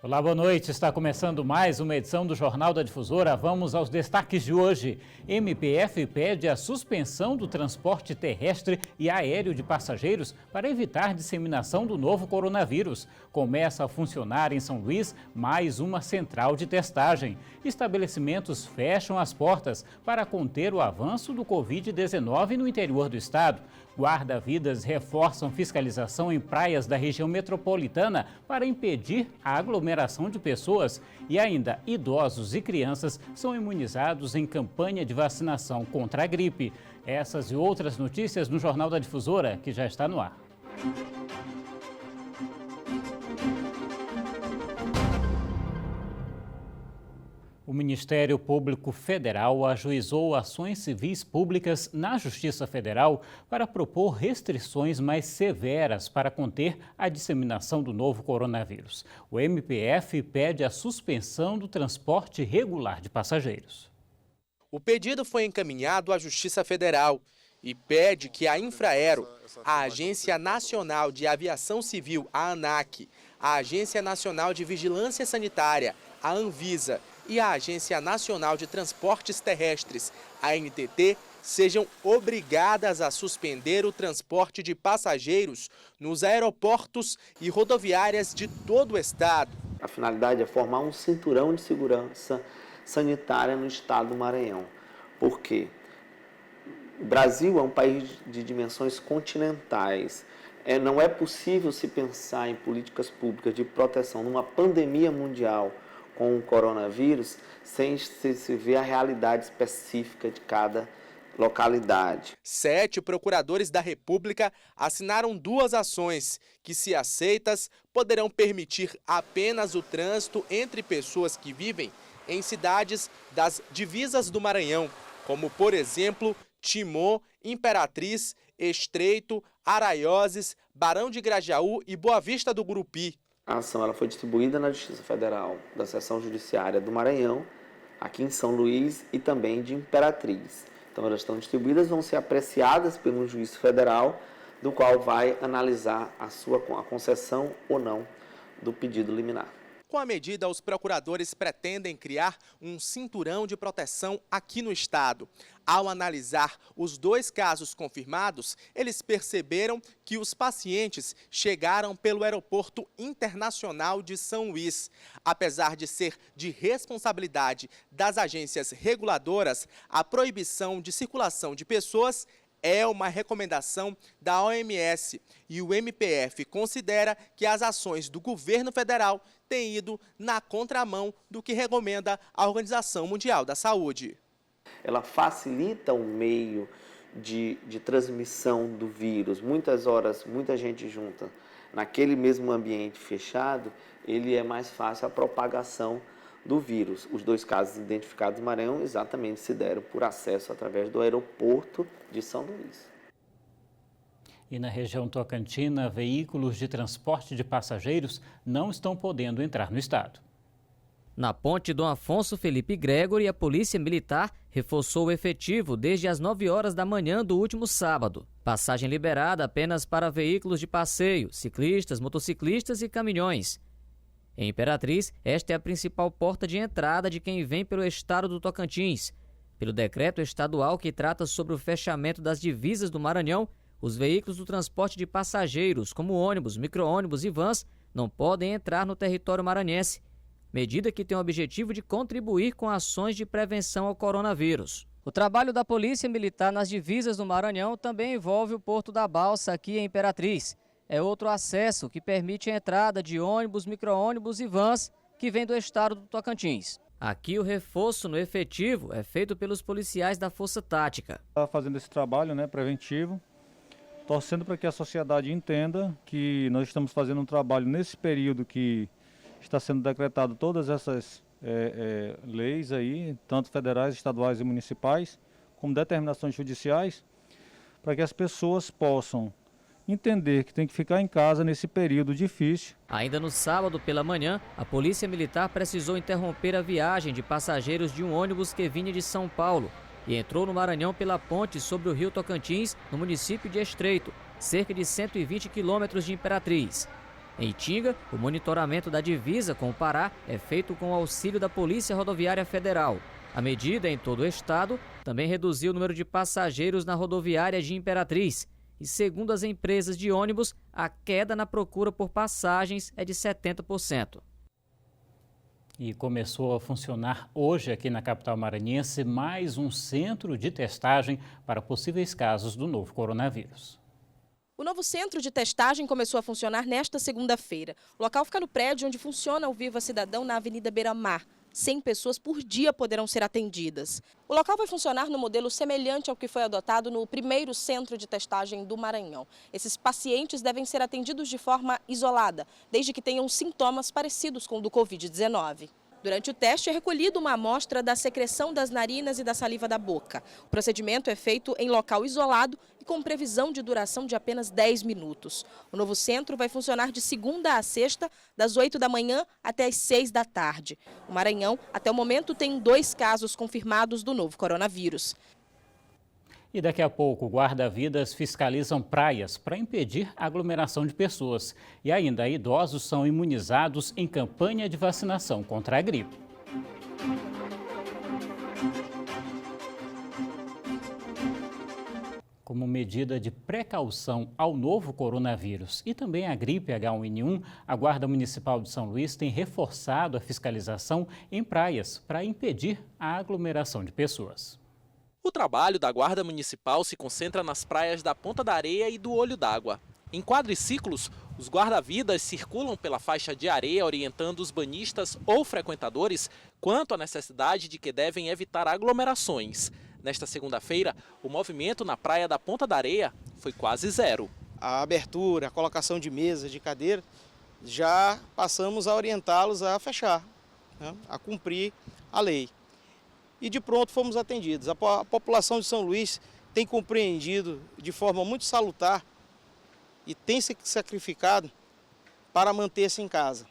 Olá, boa noite. Está começando mais uma edição do Jornal da Difusora. Vamos aos destaques de hoje. MPF pede a suspensão do transporte terrestre e aéreo de passageiros para evitar disseminação do novo coronavírus. Começa a funcionar em São Luís mais uma central de testagem. Estabelecimentos fecham as portas para conter o avanço do Covid-19 no interior do estado. Guarda-vidas reforçam fiscalização em praias da região metropolitana para impedir a aglomeração de pessoas. E ainda, idosos e crianças são imunizados em campanha de vacinação contra a gripe. Essas e outras notícias no Jornal da Difusora, que já está no ar. O Ministério Público Federal ajuizou ações civis públicas na Justiça Federal para propor restrições mais severas para conter a disseminação do novo coronavírus. O MPF pede a suspensão do transporte regular de passageiros. O pedido foi encaminhado à Justiça Federal e pede que a Infraero, a Agência Nacional de Aviação Civil, a ANAC, a Agência Nacional de Vigilância Sanitária, a Anvisa, e a Agência Nacional de Transportes Terrestres, a ANTT, sejam obrigadas a suspender o transporte de passageiros nos aeroportos e rodoviárias de todo o estado. A finalidade é formar um cinturão de segurança sanitária no estado do Maranhão. Por quê? O Brasil é um país de dimensões continentais. Não é possível se pensar em políticas públicas de proteção numa pandemia mundial com o coronavírus, sem se ver a realidade específica de cada localidade. 7 procuradores da República assinaram 2 ações que, se aceitas, poderão permitir apenas o trânsito entre pessoas que vivem em cidades das divisas do Maranhão, como, por exemplo, Timon, Imperatriz, Estreito, Araioses, Barão de Grajaú e Boa Vista do Gurupi. A ação ela foi distribuída na Justiça Federal da Seção Judiciária do Maranhão, aqui em São Luís e também de Imperatriz. Então elas estão distribuídas, vão ser apreciadas pelo juiz federal, do qual vai analisar a concessão ou não do pedido liminar. Com a medida, os procuradores pretendem criar um cinturão de proteção aqui no estado. Ao analisar os 2 casos confirmados, eles perceberam que os pacientes chegaram pelo Aeroporto Internacional de São Luís. Apesar de ser de responsabilidade das agências reguladoras, a proibição de circulação de pessoas é uma recomendação da OMS e o MPF considera que as ações do governo federal têm ido na contramão do que recomenda a Organização Mundial da Saúde. Ela facilita o meio de transmissão do vírus. Muitas horas, muita gente junta naquele mesmo ambiente fechado, ele é mais fácil a propagação do vírus. Os 2 casos identificados no Maranhão exatamente se deram por acesso através do aeroporto de São Luís. E na região tocantina, veículos de transporte de passageiros não estão podendo entrar no estado. Na ponte Dom Afonso Felipe Gregory, a Polícia Militar reforçou o efetivo desde as 9 horas da manhã do último sábado. Passagem liberada apenas para veículos de passeio, ciclistas, motociclistas e caminhões. Em Imperatriz, esta é a principal porta de entrada de quem vem pelo estado do Tocantins. Pelo decreto estadual que trata sobre o fechamento das divisas do Maranhão, os veículos do transporte de passageiros, como ônibus, micro-ônibus e vans, não podem entrar no território maranhense. Medida que tem o objetivo de contribuir com ações de prevenção ao coronavírus. O trabalho da Polícia Militar nas divisas do Maranhão também envolve o Porto da Balsa, aqui em Imperatriz. É outro acesso que permite a entrada de ônibus, micro-ônibus e vans que vêm do estado do Tocantins. Aqui o reforço no efetivo é feito pelos policiais da Força Tática. Está fazendo esse trabalho preventivo, torcendo para que a sociedade entenda que nós estamos fazendo um trabalho nesse período que está sendo decretado todas essas leis aí, tanto federais, estaduais e municipais, como determinações judiciais, para que as pessoas possam entender que tem que ficar em casa nesse período difícil. Ainda no sábado pela manhã, a Polícia Militar precisou interromper a viagem de passageiros de um ônibus que vinha de São Paulo e entrou no Maranhão pela ponte sobre o rio Tocantins, no município de Estreito, cerca de 120 quilômetros de Imperatriz. Em Itinga, o monitoramento da divisa com o Pará é feito com o auxílio da Polícia Rodoviária Federal. A medida em todo o estado também reduziu o número de passageiros na rodoviária de Imperatriz. E segundo as empresas de ônibus, a queda na procura por passagens é de 70%. E começou a funcionar hoje aqui na capital maranhense mais um centro de testagem para possíveis casos do novo coronavírus. O novo centro de testagem começou a funcionar nesta segunda-feira. O local fica no prédio onde funciona o Viva Cidadão na Avenida Beira-Mar. 100 pessoas por dia poderão ser atendidas. O local vai funcionar no modelo semelhante ao que foi adotado no primeiro centro de testagem do Maranhão. Esses pacientes devem ser atendidos de forma isolada, desde que tenham sintomas parecidos com o do Covid-19. Durante o teste é recolhida uma amostra da secreção das narinas e da saliva da boca. O procedimento é feito em local isolado e com previsão de duração de apenas 10 minutos. O novo centro vai funcionar de segunda a sexta, das 8 da manhã até as 6 da tarde. O Maranhão, até o momento, tem 2 casos confirmados do novo coronavírus. E daqui a pouco, guarda-vidas fiscalizam praias para impedir a aglomeração de pessoas. E ainda, idosos são imunizados em campanha de vacinação contra a gripe. Como medida de precaução ao novo coronavírus e também à gripe H1N1, a Guarda Municipal de São Luís tem reforçado a fiscalização em praias para impedir a aglomeração de pessoas. O trabalho da Guarda Municipal se concentra nas praias da Ponta da Areia e do Olho d'Água. Em quadriciclos, os guarda-vidas circulam pela faixa de areia orientando os banhistas ou frequentadores quanto à necessidade de que devem evitar aglomerações. Nesta segunda-feira, o movimento na praia da Ponta da Areia foi quase zero. A abertura, a colocação de mesas, de cadeira, já passamos a orientá-los a fechar, né, a cumprir a lei. E de pronto fomos atendidos. A população de São Luís tem compreendido de forma muito salutar e tem se sacrificado para manter-se em casa.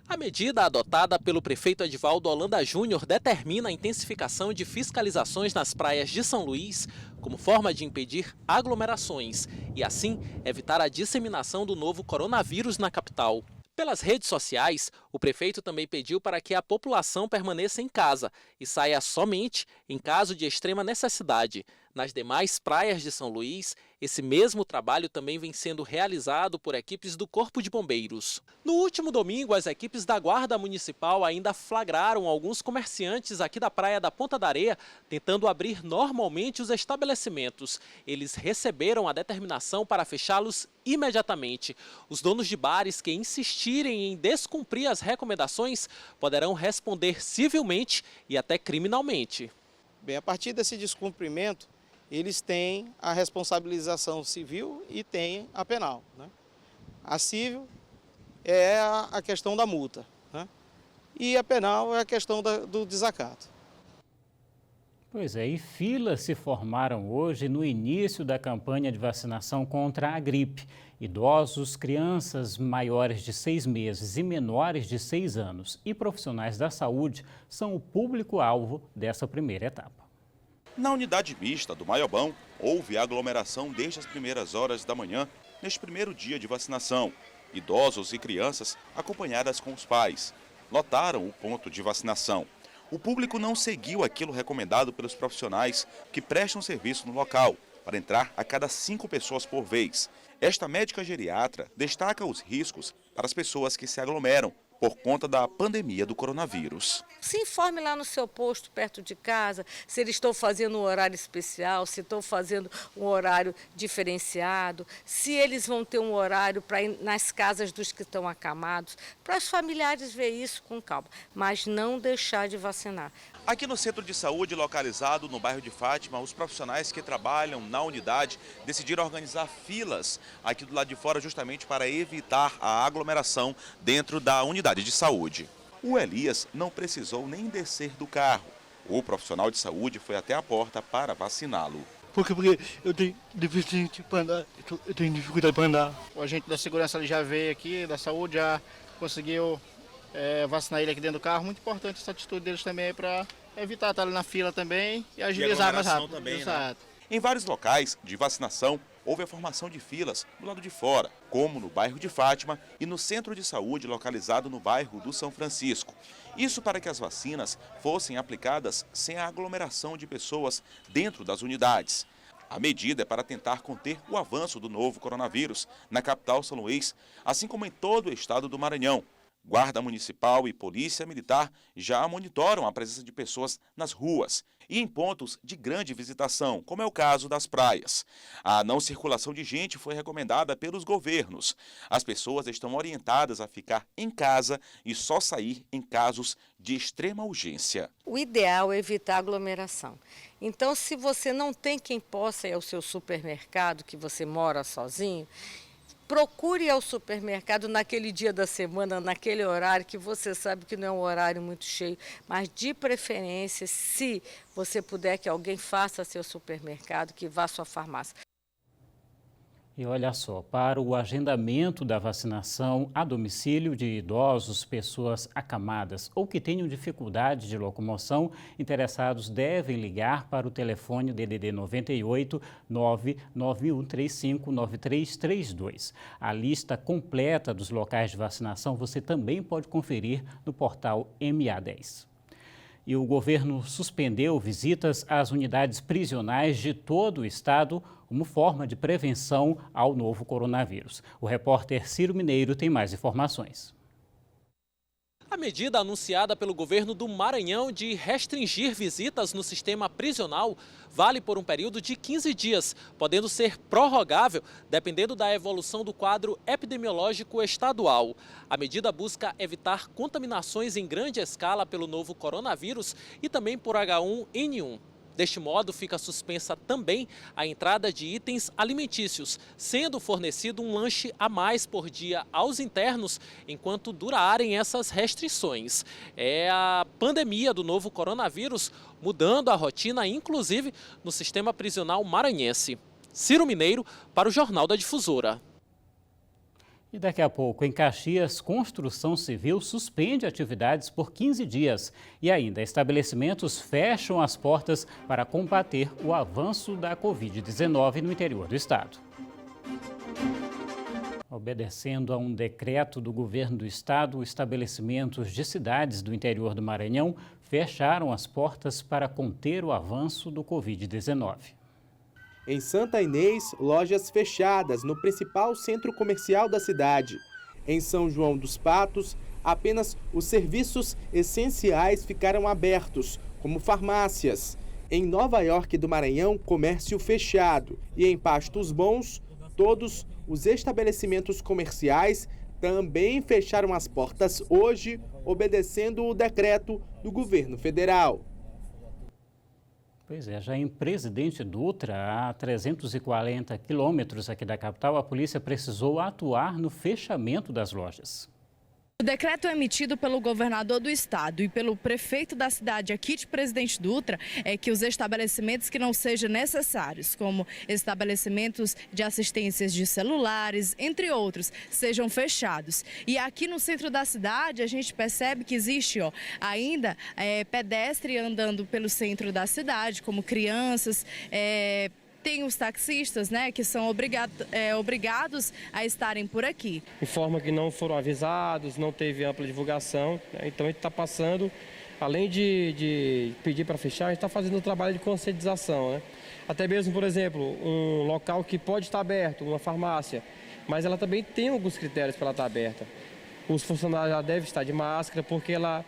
A medida adotada pelo prefeito Edivaldo Holanda Júnior determina a intensificação de fiscalizações nas praias de São Luís como forma de impedir aglomerações e, assim, evitar a disseminação do novo coronavírus na capital. Pelas redes sociais, o prefeito também pediu para que a população permaneça em casa e saia somente em caso de extrema necessidade. Nas demais praias de São Luís, esse mesmo trabalho também vem sendo realizado por equipes do Corpo de Bombeiros. No último domingo, as equipes da Guarda Municipal ainda flagraram alguns comerciantes aqui da praia da Ponta da Areia tentando abrir normalmente os estabelecimentos. Eles receberam a determinação para fechá-los imediatamente. Os donos de bares que insistirem em descumprir as recomendações poderão responder civilmente e até criminalmente. Bem, a partir desse descumprimento, eles têm a responsabilização civil e têm a penal, né? A civil é a questão da multa, né? E a penal é a questão do desacato. Pois é, e filas se formaram hoje no início da campanha de vacinação contra a gripe. Idosos, crianças maiores de 6 meses e menores de 6 anos e profissionais da saúde são o público-alvo dessa primeira etapa. Na unidade mista do Maiobão, houve aglomeração desde as primeiras horas da manhã, neste primeiro dia de vacinação. Idosos e crianças, acompanhadas com os pais, lotaram o ponto de vacinação. O público não seguiu aquilo recomendado pelos profissionais que prestam serviço no local, para entrar a cada 5 pessoas por vez. Esta médica geriatra destaca os riscos para as pessoas que se aglomeram por conta da pandemia do coronavírus. Se informe lá no seu posto, perto de casa, se eles estão fazendo um horário especial, se estão fazendo um horário diferenciado, se eles vão ter um horário para ir nas casas dos que estão acamados, para os familiares ver isso com calma, mas não deixar de vacinar. Aqui no centro de saúde, localizado no bairro de Fátima, os profissionais que trabalham na unidade decidiram organizar filas aqui do lado de fora justamente para evitar a aglomeração dentro da unidade de saúde. O Elias não precisou nem descer do carro. O profissional de saúde foi até a porta para vaciná-lo. Porque eu tenho deficiência para andar, eu tenho dificuldade para andar. O agente da segurança já veio aqui, da saúde, já conseguiu vacinar ele aqui dentro do carro. Muito importante essa atitude deles também para evitar estar ali na fila também e agilizar mais rápido. Também, né? Em vários locais de vacinação, houve a formação de filas do lado de fora, como no bairro de Fátima e no centro de saúde localizado no bairro do São Francisco. Isso para que as vacinas fossem aplicadas sem a aglomeração de pessoas dentro das unidades. A medida é para tentar conter o avanço do novo coronavírus na capital São Luís, assim como em todo o estado do Maranhão. Guarda Municipal e Polícia Militar já monitoram a presença de pessoas nas ruas e em pontos de grande visitação, como é o caso das praias. A não circulação de gente foi recomendada pelos governos. As pessoas estão orientadas a ficar em casa e só sair em casos de extrema urgência. O ideal é evitar aglomeração. Então, se você não tem quem possa ir ao seu supermercado, que você mora sozinho, procure ir ao supermercado naquele dia da semana, naquele horário que você sabe que não é um horário muito cheio, mas de preferência, se você puder que alguém faça seu supermercado, que vá à sua farmácia. E olha só, para o agendamento da vacinação a domicílio de idosos, pessoas acamadas ou que tenham dificuldade de locomoção, interessados devem ligar para o telefone DDD 98 99135 9332. A lista completa dos locais de vacinação você também pode conferir no portal MA10. E o governo suspendeu visitas às unidades prisionais de todo o estado como forma de prevenção ao novo coronavírus. O repórter Ciro Mineiro tem mais informações. A medida anunciada pelo governo do Maranhão de restringir visitas no sistema prisional vale por um período de 15 dias, podendo ser prorrogável dependendo da evolução do quadro epidemiológico estadual. A medida busca evitar contaminações em grande escala pelo novo coronavírus e também por H1N1. Deste modo, fica suspensa também a entrada de itens alimentícios, sendo fornecido um lanche a mais por dia aos internos enquanto durarem essas restrições. É a pandemia do novo coronavírus mudando a rotina, inclusive no sistema prisional maranhense. Ciro Mineiro para o Jornal da Difusora. E daqui a pouco, em Caxias, Construção Civil suspende atividades por 15 dias. E ainda, estabelecimentos fecham as portas para combater o avanço da Covid-19 no interior do estado. Obedecendo a um decreto do governo do estado, estabelecimentos de cidades do interior do Maranhão fecharam as portas para conter o avanço do Covid-19. Em Santa Inês, lojas fechadas no principal centro comercial da cidade. Em São João dos Patos, apenas os serviços essenciais ficaram abertos, como farmácias. Em Nova York do Maranhão, comércio fechado. E em Pastos Bons, todos os estabelecimentos comerciais também fecharam as portas hoje, obedecendo o decreto do governo federal. Pois é, já em Presidente Dutra, a 340 quilômetros aqui da capital, a polícia precisou atuar no fechamento das lojas. O decreto emitido pelo governador do estado e pelo prefeito da cidade aqui de Presidente Dutra é que os estabelecimentos que não sejam necessários, como estabelecimentos de assistências de celulares, entre outros, sejam fechados. E aqui no centro da cidade a gente percebe que existe ainda pedestre andando pelo centro da cidade, como crianças, tem os taxistas, né, que são obrigados a estarem por aqui. Informa que não foram avisados, não teve ampla divulgação, né? Então a gente está passando, além de pedir para fechar, a gente está fazendo um trabalho de conscientização, né? Até mesmo, por exemplo, um local que pode estar aberto, uma farmácia, mas ela também tem alguns critérios para ela estar aberta. Os funcionários já devem estar de máscara, porque ela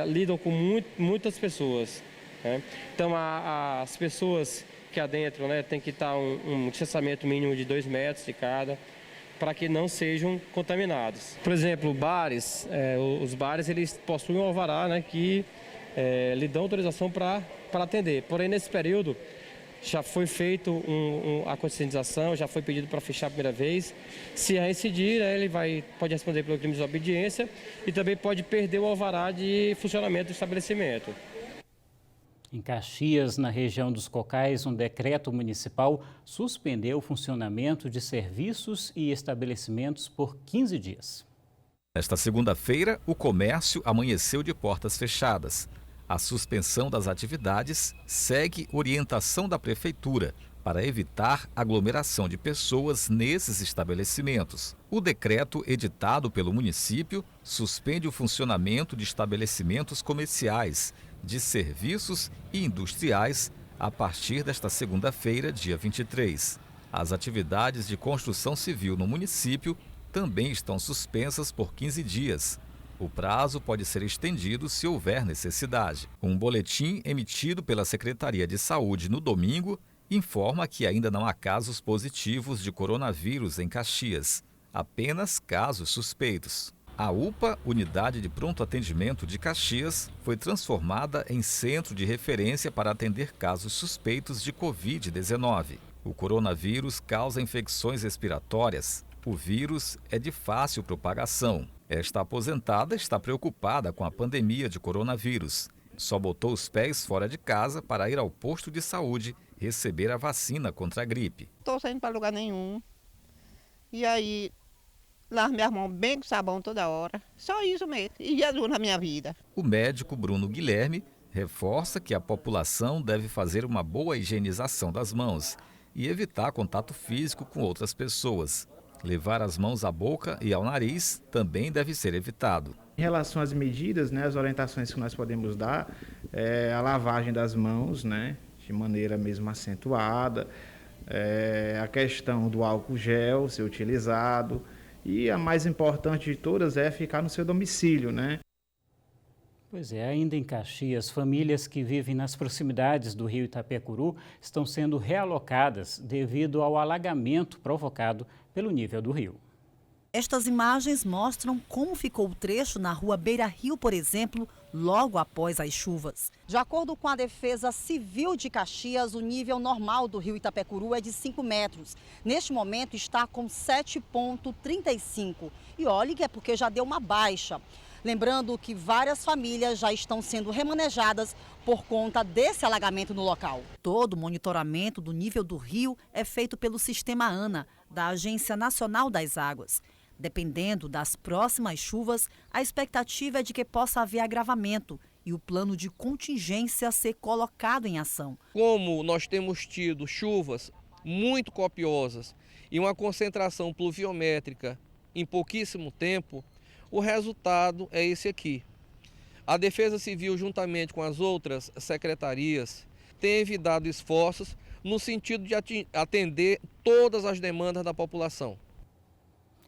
lidam com muitas pessoas, né? Então as pessoas que adentro, né, tem que estar um distanciamento mínimo de 2 metros de cada, para que não sejam contaminados. Por exemplo, bares, os bares eles possuem um alvará, né, que lhe dão autorização para atender. Porém, nesse período, já foi feito a conscientização, já foi pedido para fechar a primeira vez. Se reincidir, ele pode responder pelo crime de desobediência e também pode perder o alvará de funcionamento do estabelecimento. Em Caxias, na região dos Cocais, um decreto municipal suspendeu o funcionamento de serviços e estabelecimentos por 15 dias. Nesta segunda-feira, o comércio amanheceu de portas fechadas. A suspensão das atividades segue orientação da Prefeitura, para evitar aglomeração de pessoas nesses estabelecimentos. O decreto editado pelo município suspende o funcionamento de estabelecimentos comerciais, de serviços e industriais a partir desta segunda-feira, dia 23. As atividades de construção civil no município também estão suspensas por 15 dias. O prazo pode ser estendido se houver necessidade. Um boletim emitido pela Secretaria de Saúde no domingo informa que ainda não há casos positivos de coronavírus em Caxias, apenas casos suspeitos. A UPA, Unidade de Pronto Atendimento de Caxias, foi transformada em centro de referência para atender casos suspeitos de Covid-19. O coronavírus causa infecções respiratórias. O vírus é de fácil propagação. Esta aposentada está preocupada com a pandemia de coronavírus. Só botou os pés fora de casa para ir ao posto de saúde receber a vacina contra a gripe. Estou saindo para lugar nenhum. E aí, lavo minhas mãos bem com sabão toda hora. Só isso mesmo. E Jesus na minha vida. O médico Bruno Guilherme reforça que a população deve fazer uma boa higienização das mãos e evitar contato físico com outras pessoas. Levar as mãos à boca e ao nariz também deve ser evitado. Em relação às medidas, as orientações que nós podemos dar é a lavagem das mãos, de maneira mesmo acentuada, a questão do álcool gel ser utilizado e a mais importante de todas é ficar no seu domicílio, Pois é, ainda em Caxias, famílias que vivem nas proximidades do rio Itapecuru estão sendo realocadas devido ao alagamento provocado pelo nível do rio. Estas imagens mostram como ficou o trecho na rua Beira Rio, por exemplo, logo após as chuvas. De acordo com a Defesa Civil de Caxias, o nível normal do rio Itapecuru é de 5 metros. Neste momento está com 7,35. E olhe que é porque já deu uma baixa. Lembrando que várias famílias já estão sendo remanejadas por conta desse alagamento no local. Todo o monitoramento do nível do rio é feito pelo Sistema ANA, da Agência Nacional das Águas. Dependendo das próximas chuvas, a expectativa é de que possa haver agravamento e o plano de contingência ser colocado em ação. Como nós temos tido chuvas muito copiosas e uma concentração pluviométrica em pouquíssimo tempo, o resultado é esse aqui. A Defesa Civil, juntamente com as outras secretarias, tem envidado esforços no sentido de atender todas as demandas da população.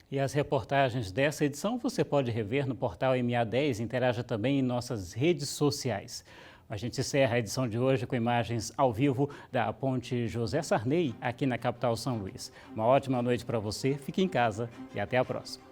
E as reportagens dessa edição você pode rever no portal MA10 e interaja também em nossas redes sociais. A gente encerra a edição de hoje com imagens ao vivo da Ponte José Sarney, aqui na capital São Luís. Uma ótima noite para você, fique em casa e até a próxima.